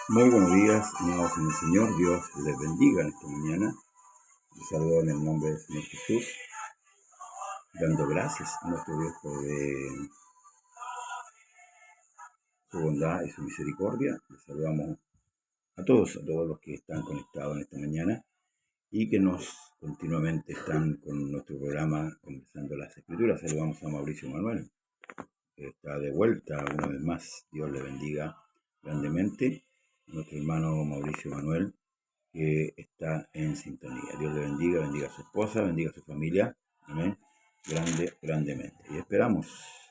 Muy buenos días, amados en el Señor. Dios les bendiga en esta mañana. Les saludo en el nombre del Señor Jesús, dando gracias a nuestro Dios por su bondad y su misericordia. Les saludamos a todos los que están conectados en esta mañana y que nos continuamente están con nuestro programa Conversando las Escrituras. Saludamos a Mauricio Manuel, que está de vuelta una vez más. Dios le bendiga grandemente a nuestro hermano Mauricio Manuel, que está en sintonía. Dios le bendiga, bendiga a su esposa, bendiga a su familia. Amén. Grandemente. Y esperamos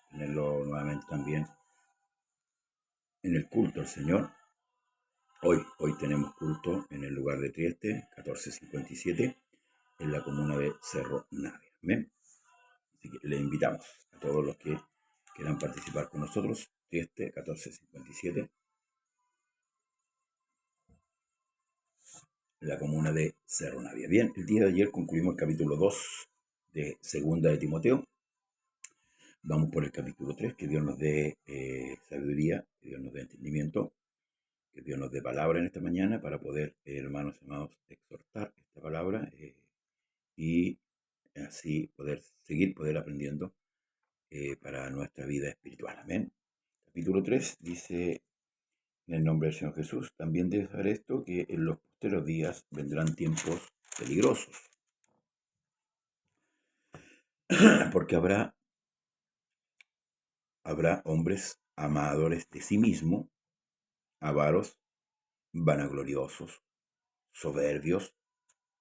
tenerlo nuevamente también en el culto al Señor. Hoy tenemos culto en el lugar de Trieste, 1457, en la comuna de Cerro Navia. Amén. Así que le invitamos a todos los que quieran participar con nosotros. Trieste, 1457, en la comuna de Cerro Navia. Bien, el día de ayer concluimos el capítulo 2 de Segunda de Timoteo. Vamos por el capítulo 3, que Dios nos dé sabiduría, que Dios nos dé entendimiento, que Dios nos dé palabra en esta mañana para poder, hermanos amados, exhortar esta palabra y así poder aprendiendo para nuestra vida espiritual. Amén. Capítulo 3 dice, en el nombre del Señor Jesús, también debes saber esto, que en los posteriores días vendrán tiempos peligrosos, porque habrá hombres amadores de sí mismo, avaros, vanagloriosos, soberbios,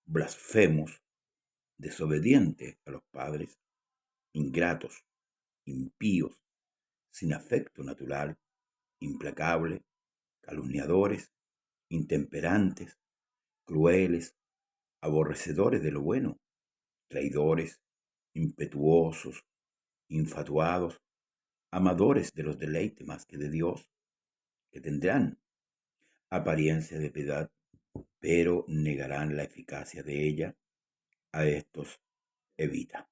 blasfemos, desobedientes a los padres, ingratos, impíos, sin afecto natural, implacables, calumniadores, intemperantes, crueles, aborrecedores de lo bueno, traidores, impetuosos, infatuados, amadores de los deleites más que de Dios, que tendrán apariencia de piedad, pero negarán la eficacia de ella. A estos evita.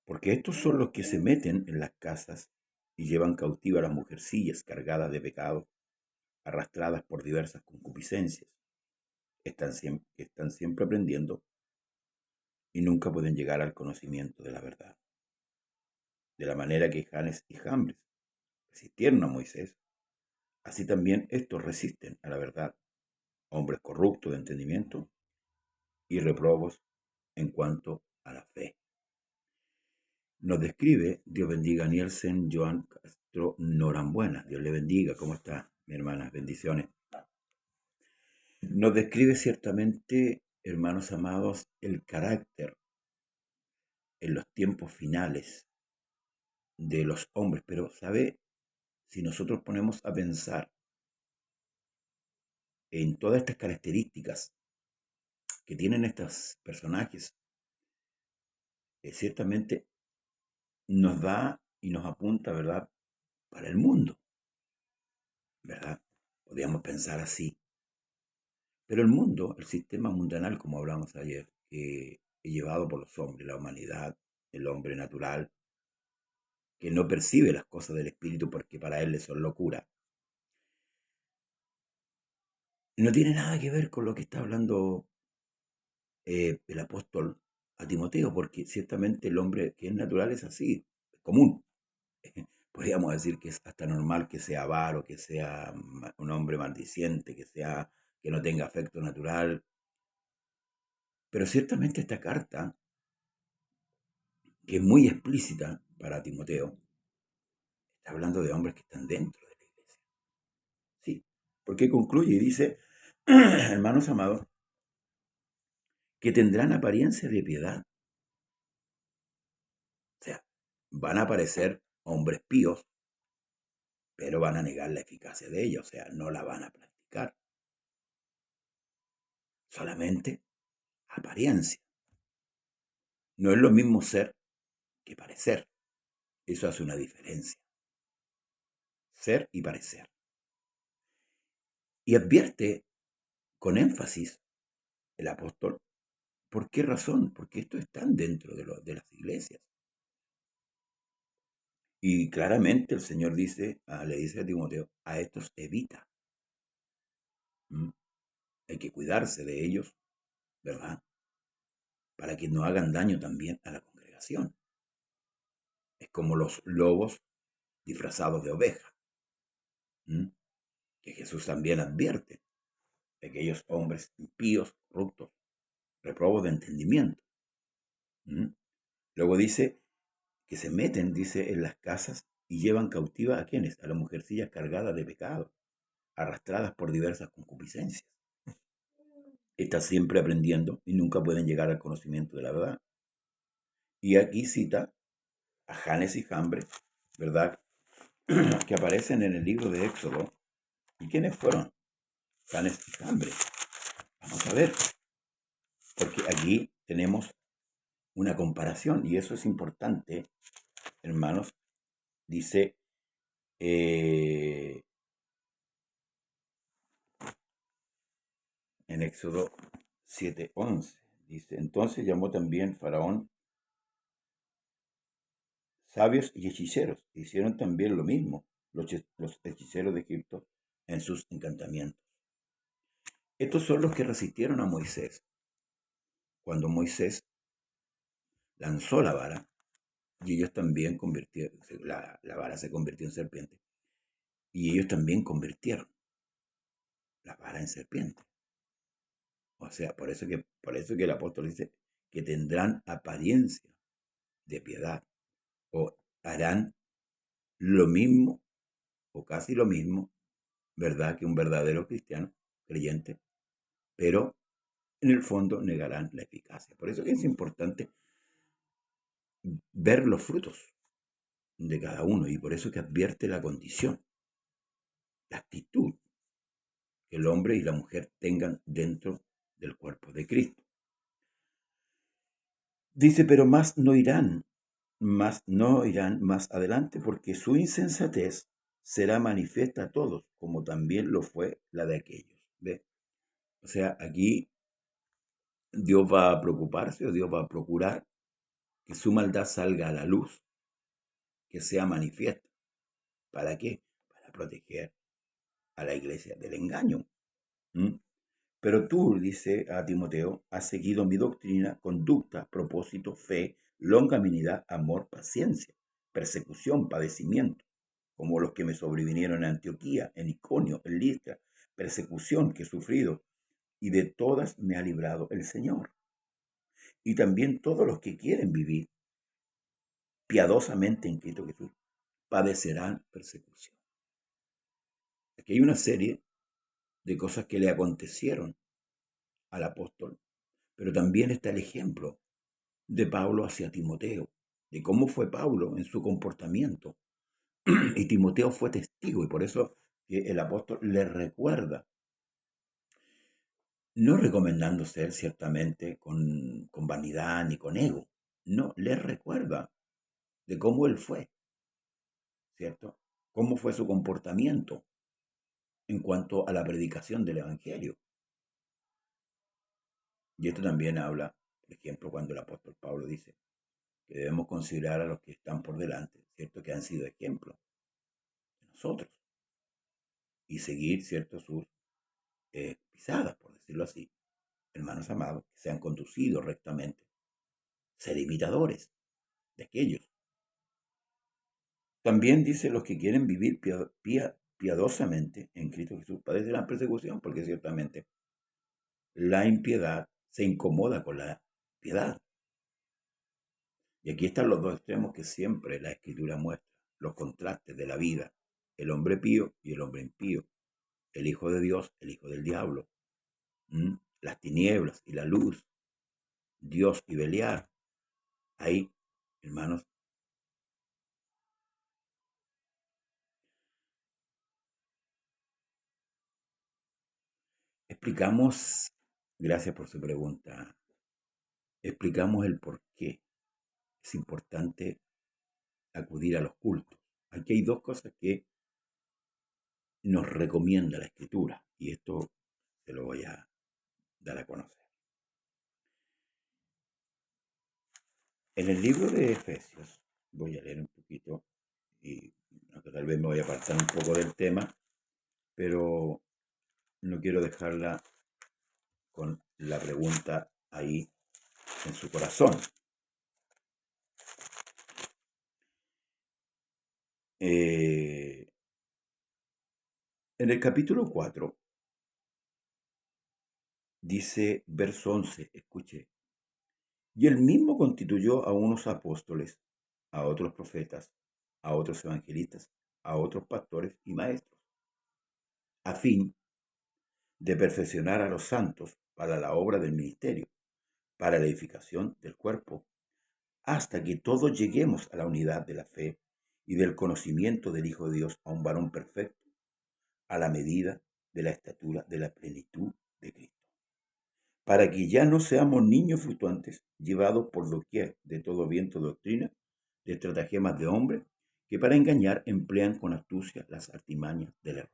Porque estos son los que se meten en las casas y llevan cautiva a las mujercillas cargadas de pecado, arrastradas por diversas concupiscencias. Están siempre aprendiendo y nunca pueden llegar al conocimiento de la verdad. De la manera que Janes y Jambres resistieron a Moisés, así también estos resisten a la verdad, hombres corruptos de entendimiento y reprobos en cuanto a la fe. Nos describe, Dios bendiga a Nielsen Joan Castro Norambuena. Dios le bendiga. ¿Cómo está, mi hermana? Bendiciones. Nos describe ciertamente, hermanos amados, el carácter en los tiempos finales de los hombres. Pero, ¿sabe? Si nosotros ponemos a pensar en todas estas características que tienen estos personajes, ciertamente nos da y nos apunta, ¿verdad?, para el mundo, ¿verdad? Podríamos pensar así. Pero el mundo, el sistema mundanal, como hablamos ayer, que es llevado por los hombres, la humanidad, el hombre natural, que no percibe las cosas del espíritu porque para él le son locura, no tiene nada que ver con lo que está hablando el apóstol a Timoteo, porque ciertamente el hombre que es natural es así, es común. Podríamos decir que es hasta normal que sea avaro, que sea un hombre maldiciente, que no tenga afecto natural. Pero ciertamente esta carta, que es muy explícita para Timoteo, está hablando de hombres que están dentro de la iglesia. Sí, porque concluye y dice, hermanos amados, que tendrán apariencia de piedad. O sea, van a aparecer hombres píos, pero van a negar la eficacia de ella, o sea, no la van a practicar. Solamente apariencia. No es lo mismo ser que parecer. Eso hace una diferencia. Ser y parecer. Y advierte con énfasis el apóstol, ¿por qué razón? Porque estos están dentro de las iglesias. Y claramente el Señor le dice a Timoteo, a estos evita. ¿m? Hay que cuidarse de ellos, ¿verdad? Para que no hagan daño también a la congregación. Es como los lobos disfrazados de oveja, ¿m? Que Jesús también advierte de aquellos hombres impíos, corruptos, reprobos de entendimiento. ¿M? Luego dice que se meten, dice, en las casas y llevan cautiva a quienes, a las mujercillas cargadas de pecado, arrastradas por diversas concupiscencias. Están siempre aprendiendo y nunca pueden llegar al conocimiento de la verdad. Y aquí cita a Janes y Jambres, ¿verdad? Que aparecen en el libro de Éxodo. ¿Y quiénes fueron? Janes y Jambres. Vamos a ver, porque aquí tenemos una comparación y eso es importante, hermanos. Dice en Éxodo 7:11, dice, entonces llamó también Faraón sabios y hechiceros. Hicieron también lo mismo los hechiceros de Egipto en sus encantamientos. Estos son los que resistieron a Moisés. Cuando Moisés lanzó la vara, y ellos también convirtieron, la vara se convirtió en serpiente, y ellos también convirtieron la vara en serpiente. O sea, por eso que el apóstol dice que tendrán apariencia de piedad, o harán lo mismo, o casi lo mismo, ¿verdad?, que un verdadero cristiano, creyente, pero en el fondo negarán la eficacia. Por eso que es importante ver los frutos de cada uno, y por eso que advierte la condición, la actitud que el hombre y la mujer tengan dentro del cuerpo de Cristo. Dice, pero más no irán más adelante, porque su insensatez será manifiesta a todos, como también lo fue la de aquellos. ¿Ve? O sea, aquí Dios va a preocuparse, o Dios va a procurar que su maldad salga a la luz, que sea manifiesta. ¿Para qué? Para proteger a la iglesia del engaño. ¿Mm? Pero tú, dice a Timoteo, has seguido mi doctrina, conducta, propósito, fe, longanimidad, amor, paciencia, persecución, padecimiento, como los que me sobrevinieron en Antioquía, en Iconio, en Listra, persecución que he sufrido, y de todas me ha librado el Señor. Y también todos los que quieren vivir piadosamente en Cristo Jesús padecerán persecución. Aquí hay una serie de cosas que le acontecieron al apóstol, pero también está el ejemplo de Pablo hacia Timoteo, de cómo fue Pablo en su comportamiento. Y Timoteo fue testigo, y por eso que el apóstol le recuerda, no recomendando ser ciertamente con vanidad ni con ego, no, le recuerda de cómo él fue, ¿cierto? Cómo fue su comportamiento en cuanto a la predicación del Evangelio. Y esto también habla, por ejemplo, cuando el apóstol Pablo dice que debemos considerar a los que están por delante, ¿cierto? Que han sido ejemplos de nosotros, y seguir, ¿cierto?, sus pisadas, por decirlo así. Hermanos amados, que sean conducidos rectamente, ser imitadores de aquellos. También dice, los que quieren vivir piadosamente en Cristo Jesús padecerán persecución, porque ciertamente la impiedad se incomoda con la piedad. Y aquí están los dos extremos que siempre la Escritura muestra, los contrastes de la vida, el hombre pío y el hombre impío, el Hijo de Dios, el Hijo del diablo, las tinieblas y la luz, Dios y Beliar. Ahí, hermanos, explicamos, gracias por su pregunta, explicamos el por qué es importante acudir a los cultos. Aquí hay dos cosas que nos recomienda la Escritura, y esto te lo voy a dar a conocer. En el libro de Efesios, voy a leer un poquito, y aunque tal vez me voy a apartar un poco del tema, pero no quiero dejarla con la pregunta ahí en su corazón. En el capítulo 4 dice, verso 11, escuche, y él mismo constituyó a unos apóstoles, a otros profetas, a otros evangelistas, a otros pastores y maestros, a fin de perfeccionar a los santos para la obra del ministerio, para la edificación del cuerpo, hasta que todos lleguemos a la unidad de la fe y del conocimiento del Hijo de Dios, a un varón perfecto, a la medida de la estatura de la plenitud de Cristo, para que ya no seamos niños fluctuantes, llevados por doquier de todo viento de doctrina, de estratagemas de hombres, que para engañar emplean con astucia las artimañas del error.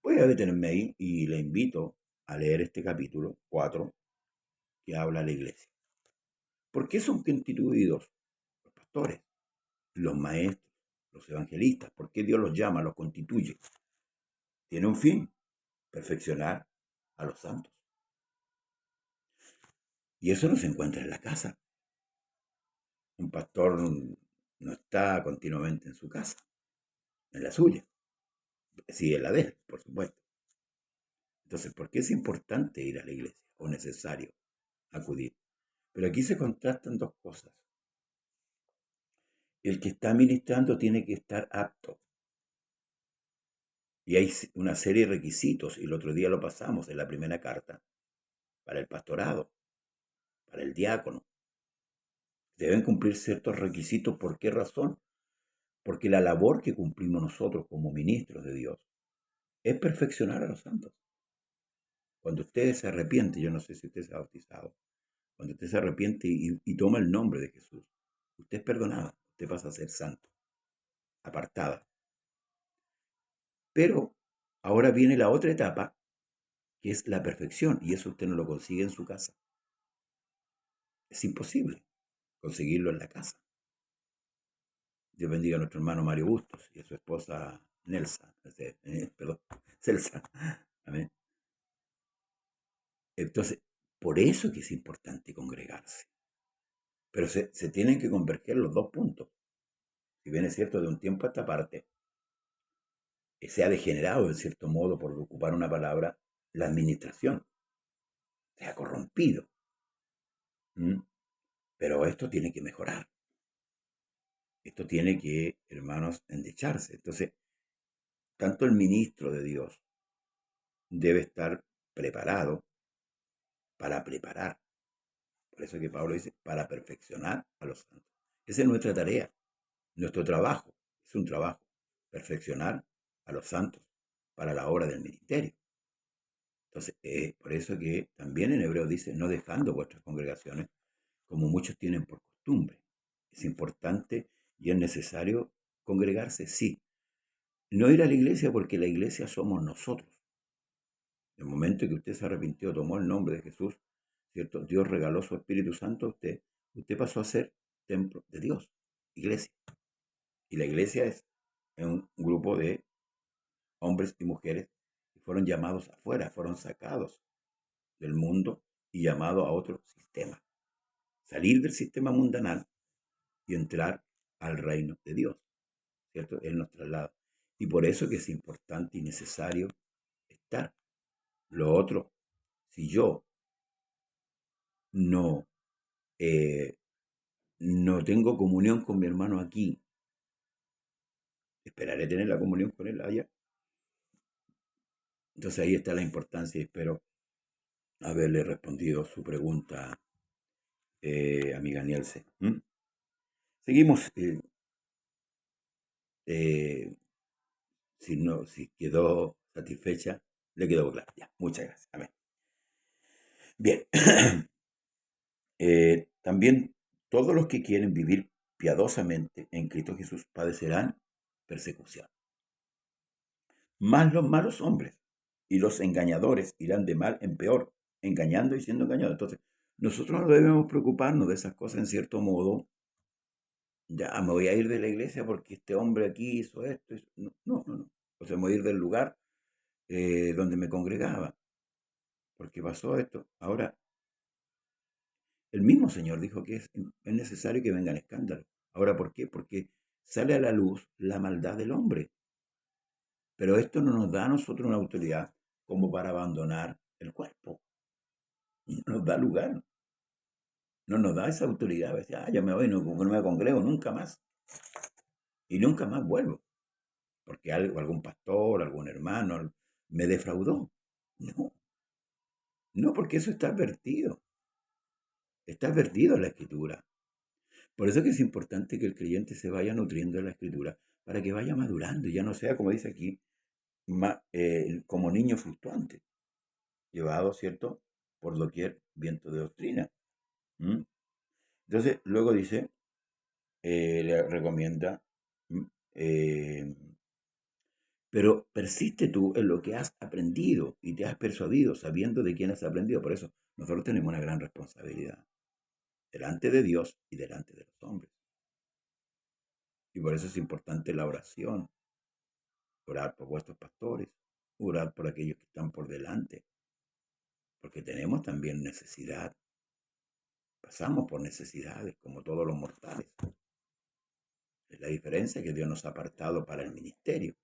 Voy a detenerme ahí y le invito a leer este capítulo 4 que habla a la iglesia. ¿Por qué son constituidos los pastores, los maestros, los evangelistas? ¿Por qué Dios los llama, los constituye? Tiene un fin, perfeccionar a los santos. Y eso no se encuentra en la casa. Un pastor no está continuamente en su casa, en la suya. Sí, en la de él, por supuesto. Entonces, ¿por qué es importante ir a la iglesia o necesario acudir? Pero aquí se contrastan dos cosas. El que está ministrando tiene que estar apto. Y hay una serie de requisitos, y el otro día lo pasamos en la primera carta, para el pastorado, para el diácono. Deben cumplir ciertos requisitos. ¿Por qué razón? Porque la labor que cumplimos nosotros como ministros de Dios es perfeccionar a los santos. Cuando usted se arrepiente, yo no sé si usted se ha bautizado, cuando usted se arrepiente y toma el nombre de Jesús, usted es perdonada, usted pasa a ser santo, apartada. Pero ahora viene la otra etapa, que es la perfección, y eso usted no lo consigue en su casa. Es imposible conseguirlo en la casa. Dios bendiga a nuestro hermano Mario Bustos y a su esposa Celsa. Amén. Entonces, por eso que es importante congregarse. Pero se tienen que converger los dos puntos. Si bien es cierto, de un tiempo a esta parte, se ha degenerado, en cierto modo, por ocupar una palabra, la administración. Se ha corrompido. Pero esto tiene que mejorar. Esto tiene que, hermanos, endecharse. Entonces, tanto el ministro de Dios debe estar preparado para preparar. Por eso que Pablo dice, para perfeccionar a los santos. Esa es nuestra tarea, nuestro trabajo. Es un trabajo, perfeccionar a los santos para la obra del ministerio. Entonces, por eso que también en Hebreo dice, no dejando vuestras congregaciones, como muchos tienen por costumbre. Es importante y es necesario congregarse, sí. No ir a la iglesia porque la iglesia somos nosotros. En el momento que usted se arrepintió, tomó el nombre de Jesús, ¿cierto? Dios regaló su Espíritu Santo a usted. Usted pasó a ser templo de Dios, iglesia. Y la iglesia es un grupo de hombres y mujeres que fueron llamados afuera, fueron sacados del mundo y llamados a otro sistema. Salir del sistema mundanal y entrar al reino de Dios, ¿cierto? Él nos traslada. Y por eso que es importante y necesario estar. Lo otro, si yo no, no tengo comunión con mi hermano aquí, esperaré tener la comunión con él allá. Entonces ahí está la importancia y espero haberle respondido su pregunta, amiga Nielse. Seguimos. Si quedó satisfecha, le quedó claro. Ya, muchas gracias. Amén. Bien. También todos los que quieren vivir piadosamente en Cristo Jesús padecerán persecución. Más los malos hombres y los engañadores irán de mal en peor, engañando y siendo engañados. Entonces, nosotros no debemos preocuparnos de esas cosas en cierto modo. Ya me voy a ir de la iglesia porque este hombre aquí hizo esto. No. O sea, me voy a ir del lugar donde me congregaba, porque pasó esto. Ahora, el mismo Señor dijo que es necesario que vengan escándalos. Ahora, ¿por qué? Porque sale a la luz la maldad del hombre. Pero esto no nos da a nosotros una autoridad como para abandonar el cuerpo. No nos da lugar. No nos da esa autoridad. A veces, ya me voy, no me congrego nunca más. Y nunca más vuelvo. Porque algún pastor, algún hermano me defraudó. No, no, porque eso está advertido. Está advertido en la Escritura. Por eso que es importante que el creyente se vaya nutriendo de la Escritura para que vaya madurando y ya no sea, como dice aquí, como niño fluctuante, llevado, ¿cierto?, por doquier viento de doctrina. ¿Mm? Entonces, luego dice, le recomienda, eh, pero persiste tú en lo que has aprendido y te has persuadido sabiendo de quién has aprendido. Por eso, nosotros tenemos una gran responsabilidad delante de Dios y delante de los hombres. Y por eso es importante la oración, orar por vuestros pastores, orar por aquellos que están por delante, porque tenemos también necesidad. Pasamos por necesidades como todos los mortales. Es la diferencia que Dios nos ha apartado para el ministerio,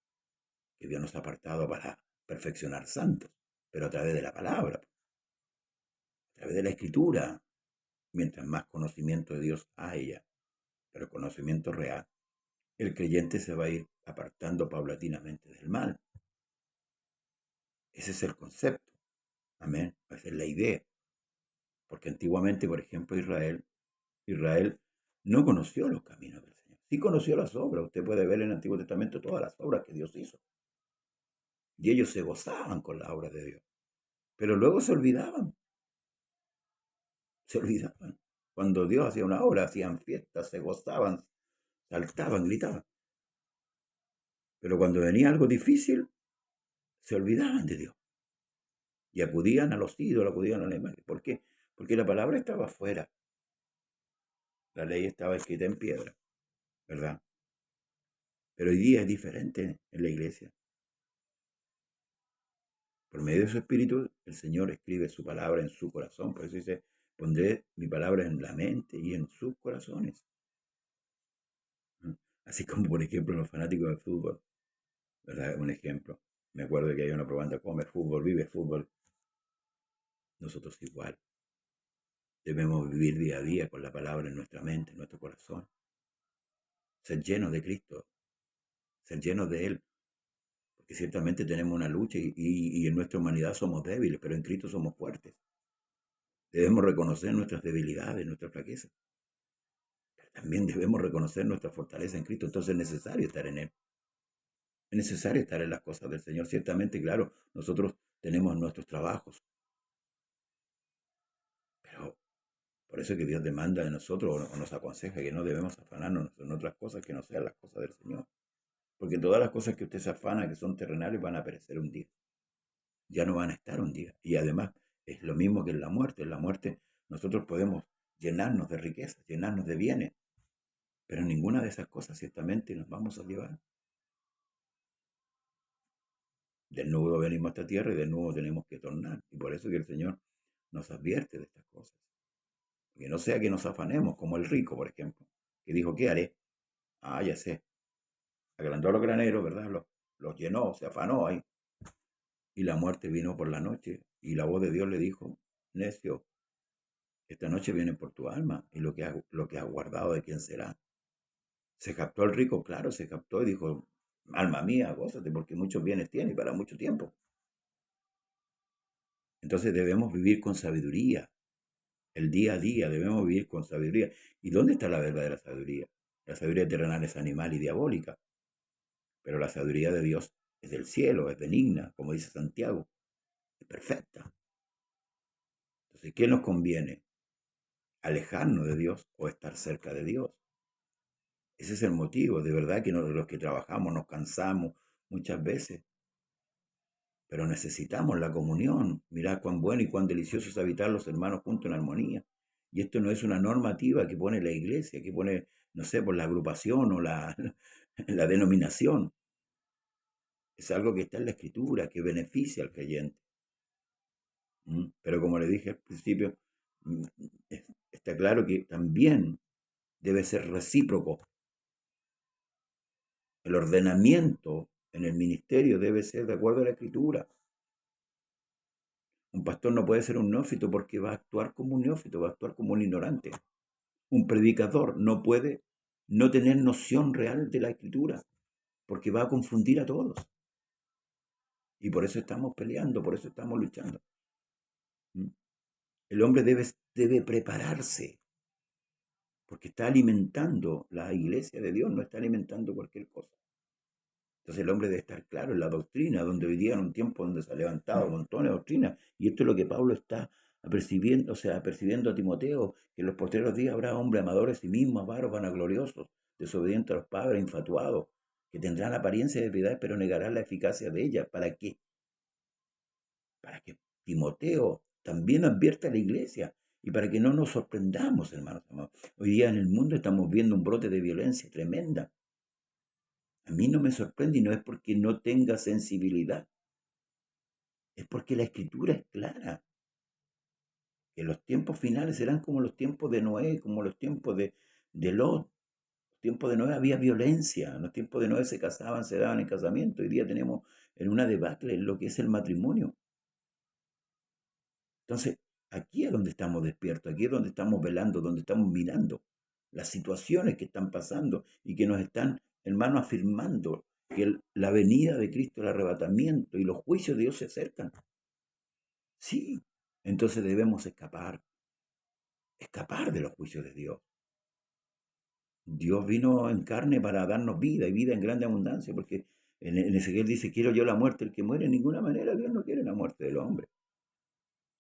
que Dios nos ha apartado para perfeccionar santos, pero a través de la palabra, a través de la escritura. Mientras más conocimiento de Dios haya, pero conocimiento real, el creyente se va a ir apartando paulatinamente del mal. Ese es el concepto. Amén. Esa es la idea. Porque antiguamente, por ejemplo, Israel no conoció los caminos del Señor. Sí conoció las obras. Usted puede ver en el Antiguo Testamento todas las obras que Dios hizo. Y ellos se gozaban con la obra de Dios. Pero luego se olvidaban. Se olvidaban. Cuando Dios hacía una obra, hacían fiestas, se gozaban, saltaban, gritaban. Pero cuando venía algo difícil, se olvidaban de Dios. Y acudían a los ídolos, acudían a la imagen. ¿Por qué? Porque la palabra estaba afuera. La ley estaba escrita en piedra, ¿verdad? Pero hoy día es diferente en la iglesia. Por medio de su espíritu, el Señor escribe su palabra en su corazón. Por eso dice, pondré mi palabra en la mente y en sus corazones. Así como, por ejemplo, los fanáticos del fútbol, ¿verdad? Un ejemplo. Me acuerdo que hay una propaganda, come fútbol, vive fútbol. Nosotros igual. Debemos vivir día a día con la palabra en nuestra mente, en nuestro corazón. Ser llenos de Cristo, ser llenos de Él. Porque ciertamente tenemos una lucha y en nuestra humanidad somos débiles, pero en Cristo somos fuertes. Debemos reconocer nuestras debilidades, nuestras flaquezas. Pero también debemos reconocer nuestra fortaleza en Cristo. Entonces es necesario estar en Él. Es necesario estar en las cosas del Señor. Ciertamente, claro, nosotros tenemos nuestros trabajos. Pero por eso es que Dios demanda de nosotros o nos aconseja que no debemos afanarnos en otras cosas que no sean las cosas del Señor. Porque todas las cosas que usted se afana, que son terrenales, van a perecer un día. Ya no van a estar un día. Y además es lo mismo que en la muerte. En la muerte nosotros podemos llenarnos de riquezas, llenarnos de bienes, pero ninguna de esas cosas ciertamente nos vamos a llevar. Desnudo venimos a esta tierra y desnudo tenemos que tornar. Y por eso que el Señor nos advierte de estas cosas. Que no sea que nos afanemos, como el rico, por ejemplo, que dijo, ¿qué haré? Ah, ya sé. Agrandó los graneros, ¿verdad? Los llenó, se afanó ahí. Y la muerte vino por la noche. Y la voz de Dios le dijo, necio, esta noche viene por tu alma. Y lo que has guardado, ¿de quién será? Se captó el rico, claro, se captó y dijo, alma mía, gózate, porque muchos bienes tiene y para mucho tiempo. Entonces debemos vivir con sabiduría. El día a día debemos vivir con sabiduría. ¿Y dónde está la verdadera sabiduría? La sabiduría terrenal es animal y diabólica. Pero la sabiduría de Dios es del cielo, es benigna, como dice Santiago, es perfecta. Entonces, ¿qué nos conviene? ¿Alejarnos de Dios o estar cerca de Dios? Ese es el motivo. De verdad que los que trabajamos nos cansamos muchas veces, pero necesitamos la comunión. Mirad cuán bueno y cuán delicioso es habitar los hermanos juntos en armonía. Y esto no es una normativa que pone la iglesia, que pone, no sé, por la agrupación o la denominación. Es algo que está en la Escritura, que beneficia al creyente. Pero como le dije al principio, mm, está claro que también debe ser recíproco. El ordenamiento en el ministerio debe ser de acuerdo a la Escritura. Un pastor no puede ser un neófito porque va a actuar como un neófito, va a actuar como un ignorante. Un predicador no puede no tener noción real de la Escritura porque va a confundir a todos. Y por eso estamos peleando, por eso estamos luchando. El hombre debe prepararse porque está alimentando la iglesia de Dios, no está alimentando cualquier cosa. Entonces el hombre debe estar claro en la doctrina, donde hoy día en un tiempo donde se ha levantado montones de doctrinas, y esto es lo que Pablo está percibiendo, percibiendo a Timoteo, que en los posteriores días habrá hombres amadores de sí mismos, avaros, vanagloriosos, desobedientes a los padres, infatuados, que tendrán apariencia de piedad, pero negarán la eficacia de ella. ¿Para qué? Para que Timoteo también advierta a la iglesia y para que no nos sorprendamos, hermanos amados. Hoy día en el mundo estamos viendo un brote de violencia tremenda. A mí no me sorprende y no es porque no tenga sensibilidad, es porque la escritura es clara, que los tiempos finales serán como los tiempos de Noé, como los tiempos de Lot. En los tiempos de Noé había violencia, en los tiempos de Noé se casaban, se daban en casamiento. Hoy día tenemos en una debacle en lo que es el matrimonio. Entonces, aquí es donde estamos despiertos, aquí es donde estamos velando, donde estamos mirando las situaciones que están pasando y que nos están, hermanos, afirmando que la venida de Cristo, el arrebatamiento y los juicios de Dios se acercan. Sí, entonces debemos escapar de los juicios de Dios. Dios vino en carne para darnos vida y vida en grande abundancia, porque en Ezequiel dice, quiero yo la muerte del que muere. En ninguna manera Dios no quiere la muerte del hombre.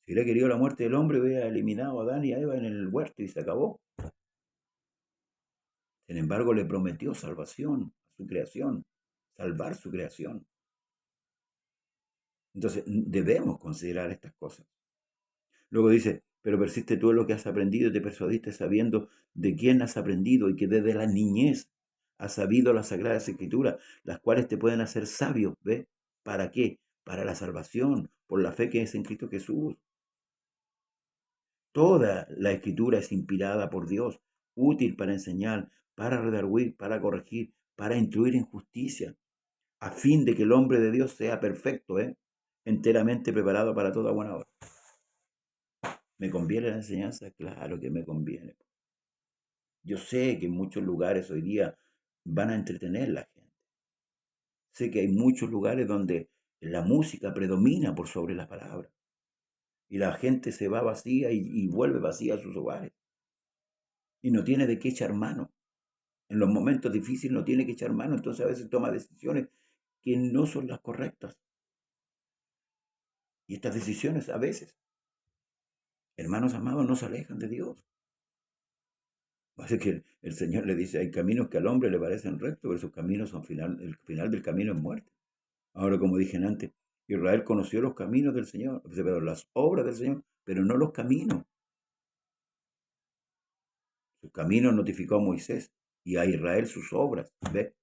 Si hubiera querido la muerte del hombre, hubiera eliminado a Adán y a Eva en el huerto y se acabó. Sin embargo, le prometió salvación a su creación, salvar su creación. Entonces, debemos considerar estas cosas. Luego dice, pero persiste tú en lo que has aprendido y te persuadiste sabiendo de quién has aprendido y que desde la niñez has sabido las sagradas escrituras, las cuales te pueden hacer sabio. ¿Ve? ¿Para qué? Para la salvación, por la fe que es en Cristo Jesús. Toda la escritura es inspirada por Dios, útil para enseñar, para redarguir, para corregir, para instruir en justicia, a fin de que el hombre de Dios sea perfecto, enteramente preparado para toda buena obra. ¿Me conviene la enseñanza? Claro que me conviene. Yo sé que en muchos lugares hoy día van a entretener a la gente. Sé que hay muchos lugares donde la música predomina por sobre las palabras y la gente se va vacía y vuelve vacía a sus hogares y no tiene de qué echar mano. En los momentos difíciles no tiene que echar mano, entonces a veces toma decisiones que no son las correctas. Y estas decisiones a veces, hermanos amados, no se alejan de Dios. Así que el Señor le dice, hay caminos que al hombre le parecen rectos, pero sus caminos son el final del camino es muerte. Ahora, como dije antes, Israel conoció los caminos del Señor, pero las obras del Señor, pero no los caminos. Sus caminos notificó a Moisés y a Israel sus obras. ¿Ve?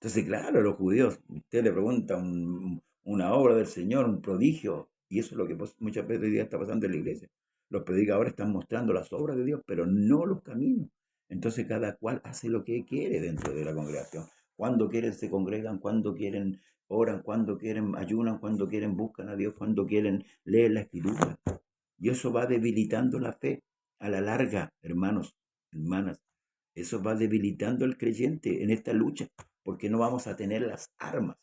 Entonces, claro, los judíos, usted le pregunta una obra del Señor, un prodigio, y eso es lo que muchas veces hoy día está pasando en la iglesia. Los predicadores están mostrando las obras de Dios, pero no los caminos. Entonces, cada cual hace lo que quiere dentro de la congregación. Cuando quieren se congregan, cuando quieren oran, cuando quieren ayunan, cuando quieren buscan a Dios, cuando quieren leen la escritura. Y eso va debilitando la fe a la larga, hermanos, hermanas. Eso va debilitando al creyente en esta lucha, porque no vamos a tener las armas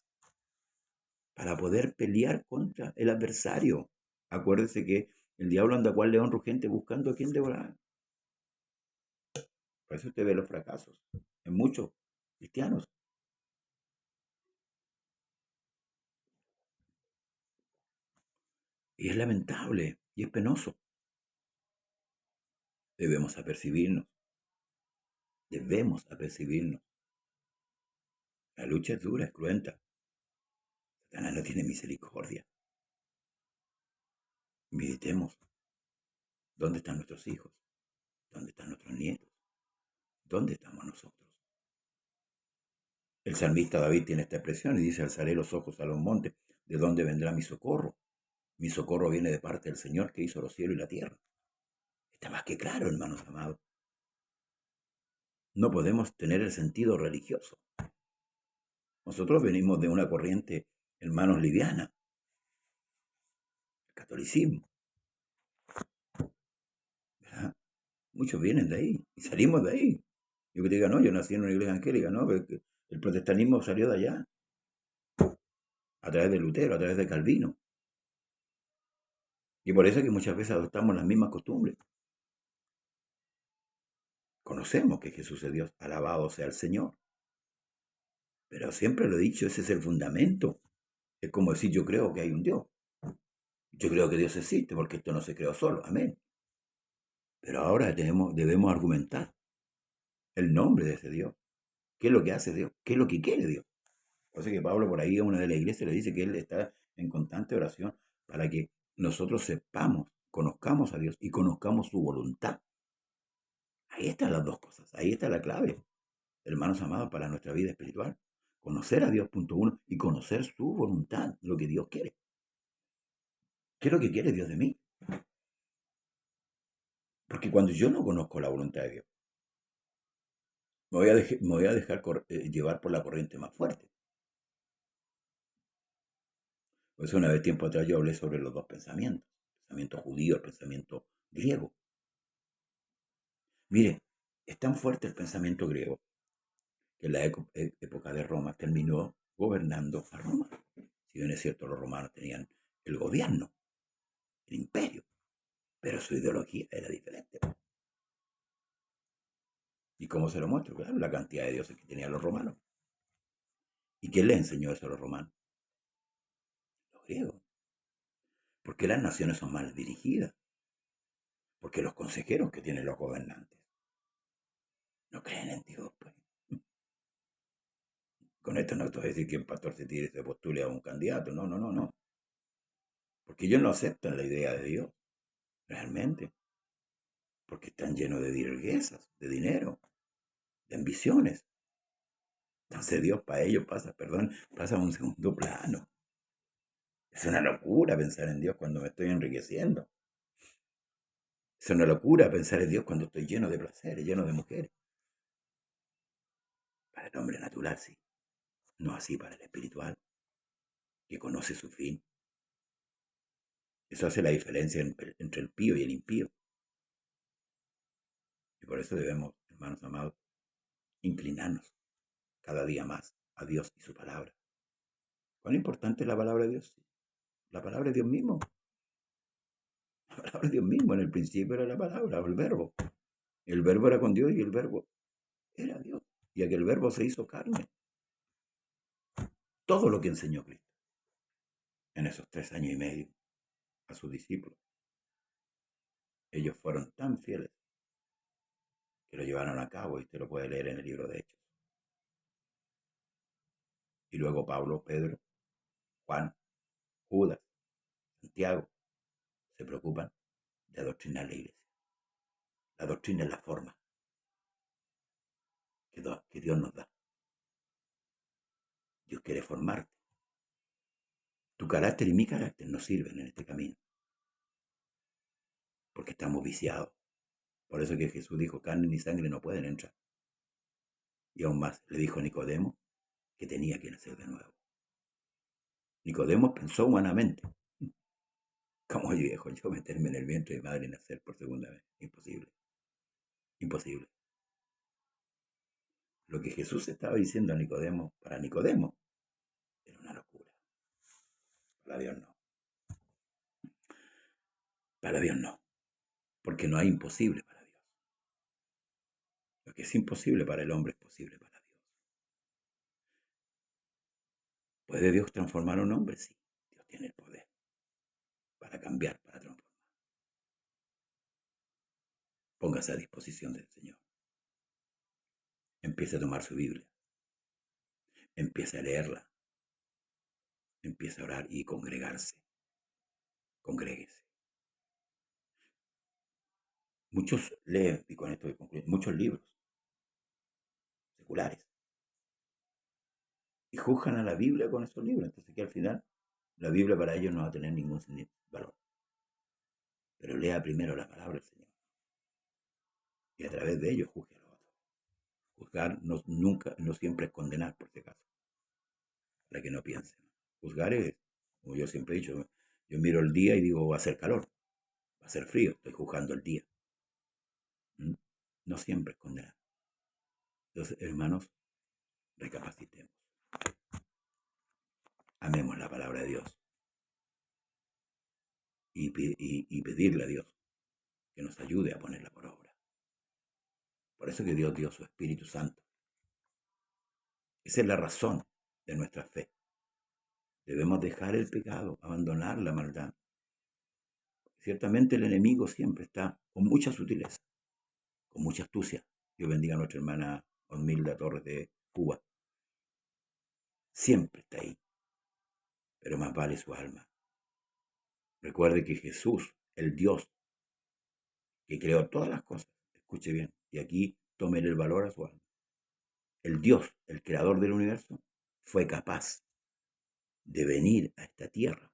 para poder pelear contra el adversario. Acuérdese que el diablo anda cual león rugiente buscando a quien devorar. Por eso usted ve los fracasos en muchos cristianos. Y es lamentable y es penoso. Debemos apercibirnos. Debemos apercibirnos. La lucha es dura, es cruenta. Satanás no tiene misericordia. Meditemos. ¿Dónde están nuestros hijos? ¿Dónde están nuestros nietos? ¿Dónde estamos nosotros? El salmista David tiene esta expresión y dice, alzaré los ojos a los montes, ¿de dónde vendrá mi socorro? Mi socorro viene de parte del Señor que hizo los cielos y la tierra. Está más que claro, hermanos amados. No podemos tener el sentido religioso. Nosotros venimos de una corriente, hermanos, liviana, el catolicismo, ¿verdad? Muchos vienen de ahí y salimos de ahí. Yo que te diga, no, yo nací en una iglesia angélica, no, pero el protestantismo salió de allá, a través de Lutero, a través de Calvino. Y por eso es que muchas veces adoptamos las mismas costumbres. Conocemos que Jesús es Dios, alabado sea el Señor. Pero siempre lo he dicho, ese es el fundamento. Es como decir, yo creo que hay un Dios. Yo creo que Dios existe porque esto no se creó solo. Amén. Pero ahora debemos argumentar el nombre de ese Dios. ¿Qué es lo que hace Dios? ¿Qué es lo que quiere Dios? O sea que Pablo por ahí a una de las iglesias le dice que él está en constante oración para que nosotros sepamos, conozcamos a Dios y conozcamos su voluntad. Ahí están las dos cosas. Ahí está la clave, hermanos amados, para nuestra vida espiritual. Conocer a Dios, punto uno, y conocer su voluntad, lo que Dios quiere. ¿Qué es lo que quiere Dios de mí? Porque cuando yo no conozco la voluntad de Dios, me voy a dejar llevar por la corriente más fuerte. Por eso una vez tiempo atrás yo hablé sobre los dos pensamientos, el pensamiento judío, el pensamiento griego. Mire, es tan fuerte el pensamiento griego que en la época de Roma terminó gobernando a Roma. Si bien es cierto, los romanos tenían el gobierno, el imperio, pero su ideología era diferente. ¿Y cómo se lo muestro? Claro, la cantidad de dioses que tenían los romanos. ¿Y quién les enseñó eso a los romanos? Los griegos. Porque las naciones son mal dirigidas. Porque los consejeros que tienen los gobernantes no creen en Dios, pues. Con esto no te voy a decir que el pastor se postule a un candidato. No, no, no, no. Porque ellos no aceptan la idea de Dios, realmente. Porque están llenos de riquezas, de dinero, de ambiciones. Entonces Dios para ellos pasa a un segundo plano. Es una locura pensar en Dios cuando me estoy enriqueciendo. Es una locura pensar en Dios cuando estoy lleno de placeres, lleno de mujeres. Para el hombre natural, sí. No así para el espiritual, que conoce su fin. Eso hace la diferencia entre el pío y el impío. Y por eso debemos, hermanos amados, inclinarnos cada día más a Dios y su palabra. ¿Cuán importante es la palabra de Dios? La palabra de Dios mismo. La palabra de Dios mismo. En el principio era la palabra, el verbo. El verbo era con Dios y el verbo era Dios. Y aquel verbo se hizo carne. Todo lo que enseñó Cristo en esos 3 años y medio a sus discípulos. Ellos fueron tan fieles que lo llevaron a cabo y usted lo puede leer en el libro de Hechos. Y luego Pablo, Pedro, Juan, Judas, Santiago se preocupan de adoctrinar la iglesia. La doctrina es la forma que Dios nos da. Dios quiere formarte. Tu carácter y mi carácter nos sirven en este camino. Porque estamos viciados. Por eso que Jesús dijo, carne ni sangre no pueden entrar. Y aún más le dijo a Nicodemo que tenía que nacer de nuevo. Nicodemo pensó humanamente. ¿Cómo viejo yo meterme en el vientre de mi madre y nacer por segunda vez? Imposible. Imposible. Lo que Jesús estaba diciendo a Nicodemo, para Nicodemo, era una locura. Para Dios no. Para Dios no. Porque no hay imposible para Dios. Lo que es imposible para el hombre es posible para Dios. ¿Puede Dios transformar a un hombre? Sí. Dios tiene el poder para cambiar, para transformar. Póngase a disposición del Señor. Empiece a tomar su Biblia. Empiece a leerla. Empiece a orar y congregarse. Congréguese. Muchos leen, y con esto voy a concluir, muchos libros seculares. y juzgan a la Biblia con esos libros. Entonces, que al final la Biblia para ellos no va a tener ningún valor. Pero lea primero la palabra del Señor y a través de ellos juzgue a los otros. Juzgar no siempre es condenar, por si acaso, para que no piensen. Juzgar es, como yo siempre he dicho, yo miro el día y digo, va a ser calor, va a ser frío, estoy juzgando el día. No siempre es condenar. Entonces, hermanos, recapacitemos. Amemos la palabra de Dios y pedirle a Dios que nos ayude a ponerla por obra. Por eso que Dios dio su Espíritu Santo. Esa es la razón de nuestra fe. Debemos dejar el pecado, abandonar la maldad. Ciertamente el enemigo siempre está con mucha sutileza, con mucha astucia. Dios bendiga a nuestra hermana Osmilda Torres de Cuba. Siempre está ahí, pero más vale su alma. Recuerde que Jesús, el Dios que creó todas las cosas, escuche bien, y aquí tomen el valor a su alma. El Dios, el creador del universo, fue capaz de venir a esta tierra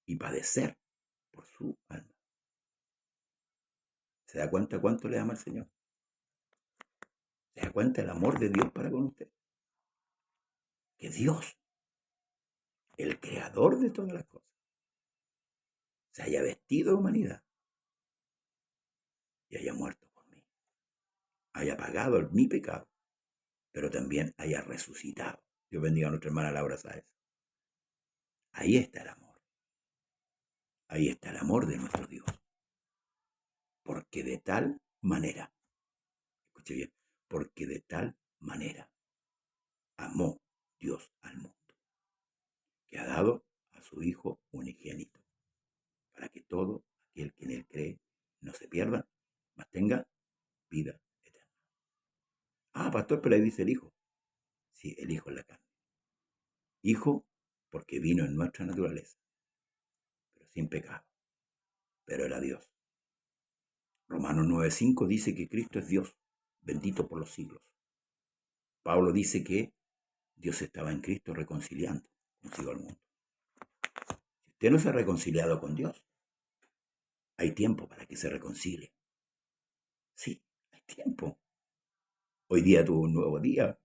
y padecer por su alma. ¿Se da cuenta cuánto le ama el Señor? ¿Se da cuenta el amor de Dios para con usted? Que Dios, el creador de todas las cosas, se haya vestido de humanidad y haya muerto por mí. Haya pagado mi pecado, pero también haya resucitado. Dios bendiga a nuestra hermana Laura Sáez. Ahí está el amor. Ahí está el amor de nuestro Dios. Porque de tal manera, escuche bien, porque de tal manera amó Dios al mundo, que ha dado a su Hijo unigénito, para que todo aquel que en él cree no se pierda, mas tenga vida eterna. Ah, pastor, pero ahí dice el Hijo. Sí, el Hijo es la carne. Hijo porque vino en nuestra naturaleza, pero sin pecado, pero era Dios. Romanos 9:5 dice que Cristo es Dios, bendito por los siglos. Pablo dice que Dios estaba en Cristo reconciliando consigo al mundo. Si usted no se ha reconciliado con Dios, hay tiempo para que se reconcilie. Sí, hay tiempo. Hoy día tuvo un nuevo día.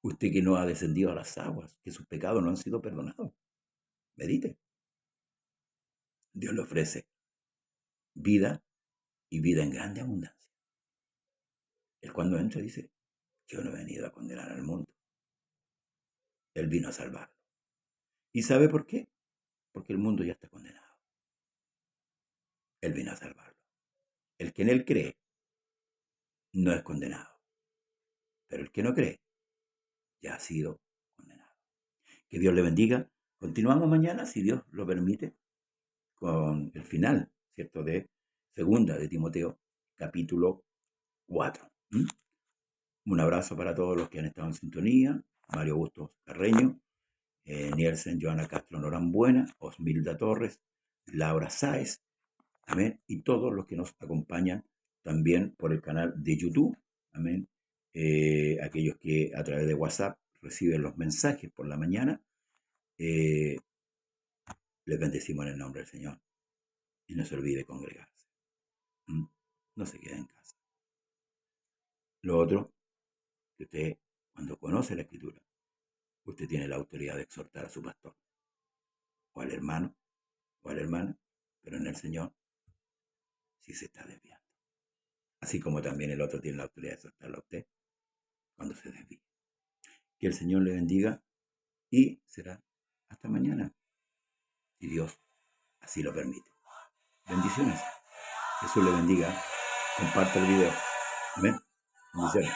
Usted que no ha descendido a las aguas, que sus pecados no han sido perdonados. Medite. Dios le ofrece vida y vida en grande abundancia. Él cuando entra dice, yo no he venido a condenar al mundo. Él vino a salvarlo. ¿Y sabe por qué? Porque el mundo ya está condenado. Él vino a salvarlo. El que en él cree no es condenado. Pero el que no cree ya ha sido condenado. Que Dios le bendiga. Continuamos mañana, si Dios lo permite, con el final, ¿cierto?, de Segunda de Timoteo, capítulo 4. Un abrazo para todos los que han estado en sintonía. Mario Augusto Carreño, Nielsen, Joana Castro Norambuena, Osmilda Torres, Laura Sáez, amén, y todos los que nos acompañan también por el canal de YouTube, amén, aquellos que a través de WhatsApp reciben los mensajes por la mañana, les bendecimos en el nombre del Señor. Y no se olvide congregarse. No se quede en casa. Lo otro, que usted, cuando conoce la Escritura, usted tiene la autoridad de exhortar a su pastor, o al hermano, o a la hermana, pero en el Señor sí se está desviando. Así como también el otro tiene la autoridad de exhortarlo a usted cuando se desvíe. Que el Señor le bendiga y será hasta mañana, si Dios así lo permite. Bendiciones. Jesús le bendiga. Comparte el video. Amén. Bendiciones.